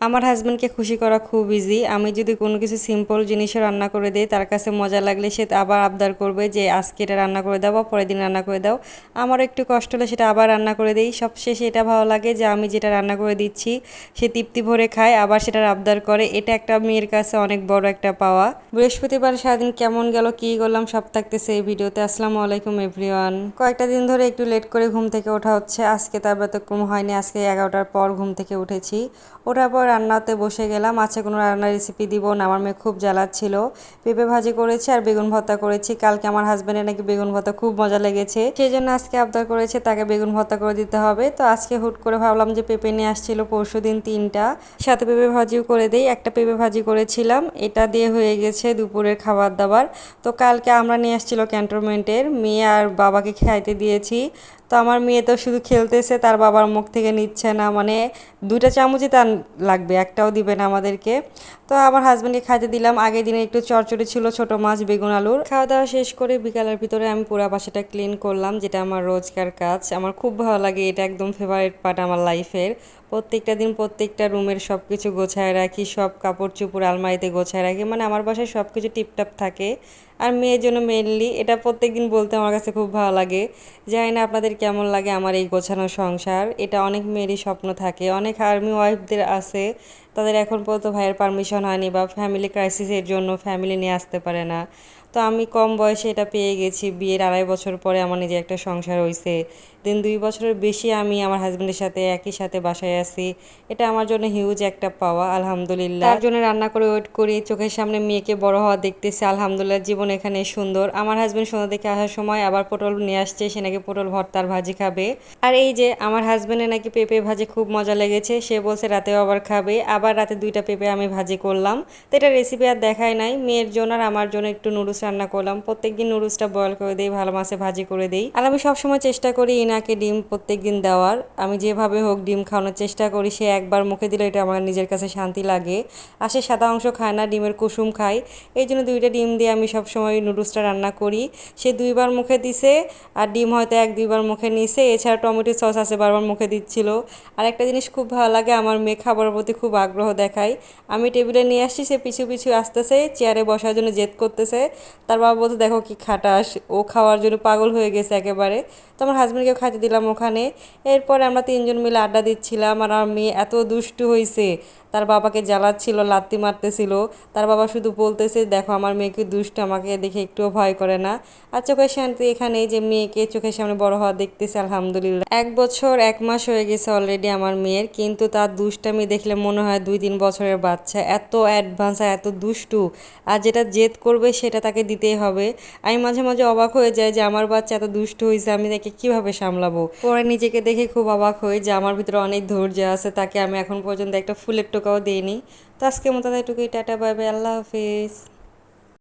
আমার হাজব্যান্ডকে খুশি করা খুব ইজি। আমি যদি কোনো কিছু সিম্পল জিনিসও রান্না করে দিই, তার কাছে মজা লাগলে সে আবার আবদার করবে যে আজকে এটা রান্না করে দাও বা পরের দিন রান্না করে দাও। আমারও একটু কষ্ট হলে সেটা আবার রান্না করে দিই। সবশেষে এটা ভালো লাগে যে আমি যেটা রান্না করে দিচ্ছি সে তৃপ্তি ভরে খায়, আবার সেটার আবদার করে। এটা একটা মেয়ের কাছে অনেক বড় একটা পাওয়া। বৃহস্পতিবার সারাদিন কেমন গেল, কী করলাম সব থাকতেছে এই ভিডিওতে। আসসালামু আলাইকুম এভরিওয়ান। কয়েকটা দিন ধরে একটু লেট করে ঘুম থেকে ওঠা হচ্ছে, আজকে তার ব্যতিক্রম হয়নি। আজকে 11টার পর ঘুম থেকে উঠেছি। ওঠার পর রান্নাতে বসে গেলাম। আজকে কোনো রান্নার রেসিপি দিব না, আমার মেয়ে খুব জ্বালাচ্ছিল। পেঁপে ভাজি করেছি আর বেগুন ভর্তা করেছি। কালকে আমার হাজব্যান্ডের নাকি বেগুন ভর্তা খুব মজা লেগেছে, সেই জন্য আজকে আবদার করেছে তাকে বেগুন ভর্তা করে দিতে হবে। তো আজকে হুট করে ভাবলাম যে পেঁপে নিয়ে আসছিল পরশু দিন 3টা, সাথে পেঁপে ভাজিও করে দেই। একটা পেঁপে ভাজি করেছিলাম, এটা দিয়ে হয়ে গেছে দুপুরের খাবার দাবার। তো কালকে আমরা নিয়ে আসছিল ক্যান্টনমেন্টের, মেয়ে আর বাবাকে খাইতে দিয়েছি। তো আমার মেয়ে তো শুধু খেলতেছে, তার বাবার মুখ থেকে নিচ্ছে না, মানে 2টা চামচই তার লাগবে, একটাও দিবে না আমাদেরকে। তো আমার হাজব্যান্ডকে খাইতে দিলাম। আগের দিনে একটু চচ্চড়ি ছিল, ছোট মাছ বেগুন আলুর। খাওয়া দাওয়া শেষ করে বিকালের ভিতরে আমি পুরো বাসাটা ক্লিন করলাম, যেটা আমার রোজকার কাজ। আমার খুব ভালো লাগে, এটা একদম ফেভারিট পার্ট আমার লাইফের। প্রত্যেকটা দিন প্রত্যেকটা রুমের সব কিছু গোছায় রাখি, সব কাপড় চোপড় আলমারিতে গোছায় রাখি, মানে আমার বাসায় সব কিছু টিপটাপ থাকে। আর মেয়ের জন্য মেনলি এটা প্রত্যেক দিন বলতে আমার কাছে খুব ভালো লাগে। জানি না আপনাদের কেমন লাগে আমার এই গোছানো সংসার। এটা অনেক মেয়েরই স্বপ্ন থাকে, অনেক আর্মি ওয়াইফদের আছে, তাদের এখন পর্যন্ত ভাইয়ের পারমিশন হয়নি বা ফ্যামিলি ক্রাইসিসের জন্য ফ্যামিলি নিয়ে আসতে পারে না। তো আমি কম বয়সে এটা পেয়ে গেছি। বিয়ের 2.5 বছর পরে আমার নিজের একটা সংসার হয়েছে। 2 বছরের বেশি আমি আমার হাজব্যান্ডের সাথে একই সাথে বাসায় আছি। এটা আমার জন্য হিউজ একটা পাওয়া, আলহামদুলিল্লাহ। তার জন্য রান্না করে ওয়েট করি, চোখের সামনে মেয়েকে বড় হওয়া দেখতেছি। আলহামদুলিল্লাহ, জীবন এখানে সুন্দর। আমার হাজব্যান্ড সন্ধ্যা দেখে আসার সময় আবার পটল নিয়ে আসছে, সে নাকি পটল ভর্তার ভাজি খাবে। আর এই যে আমার হাজব্যান্ডের নাকি পেঁপে ভাজি খুব মজা লেগেছে, সে বলছে রাতেও আবার খাবে। আবার রাতে 2টা পেঁপে আমি ভাজি করলাম। তো এটা রেসিপি আর দেখাই নাই। মেয়ের জন্য আর আমার জন্য একটু নুডলস রান্না করলাম। প্রত্যেকদিন নুডলসটা বয়েল করে দিই, ভালো মাছে ভাজি করে দিই। আর আমি সবসময় চেষ্টা করি ইনাকে ডিম প্রত্যেকদিন দেওয়ার। আমি যেভাবে হোক ডিম খাওয়ানোর চেষ্টা করি। সে একবার মুখে দিলে এটা আমার নিজের কাছে শান্তি লাগে। আর সে সাদা অংশ খায় না, ডিমের কুসুম খায়। এই জন্য 2টা ডিম দিয়ে আমি সবসময় নুডলসটা রান্না করি। সে 2বার মুখে দিছে, আর ডিম হয়তো 1-2বার মুখে নিছে। এছাড়া টমেটো সস আছে, বারবার মুখে দিচ্ছিল। আর একটা জিনিস খুব ভালো লাগে, আমার মেয়ে খাবারের প্রতি খুব আগ্রহ দেখায়। আমি টেবিলে নিয়ে আসছি, সে পিছু পিছু আসতেছে, চেয়ারে বসার জন্য জেদ করতেছে। তার বাবা বলতে দেখো কি খাটাস, ও খাওয়ার জন্য পাগল হয়ে গেছে একেবারে। তো আমার হাজব্যান্ডকেও খাইতে দিলাম ওখানে। এরপরে আমরা 3জন মিলে আড্ডা দিচ্ছিলাম। আর আমার মেয়ে এত দুষ্টু হয়েছে, তার বাবাকে জ্বালাচ্ছিল, লাত্তি মারতেছিল। তার বাবা শুধু বলতেছে দেখো আমার মেয়েকে দুষ্টু, আমাকে দেখে একটুও ভয় করে না। আর চোখের শান্তি এখানে, যে মেয়েকে চোখের সামনে বড় হওয়া দেখতেছে আলহামদুলিল্লাহ। 1 বছর 1 মাস হয়ে গেছে অলরেডি আমার মেয়ের, কিন্তু তার দুষ্টামি দেখলে মনে হয় 2-3 বছরের বাচ্চা। এত অ্যাডভান্স আর এত দুষ্টু, আর যেটা জেদ করবে সেটা তাকে দিতেই হবে। আমি মাঝে মাঝে অবাক হয়ে যাই যে আমার বাচ্চা এত দুষ্ট হয়েছে, আমি তাকে কিভাবে সামলাবো। পরে নিজেকে দেখে খুব অবাক হই যে আমার ভিতরে অনেক ধৈর্য আছে, তাকে আমি এখন পর্যন্ত একটা ফুলের টোকাও দিইনি। তো আজকের মতো এটুকুই, টাটা বাই বাই, আল্লাহ হাফিজ।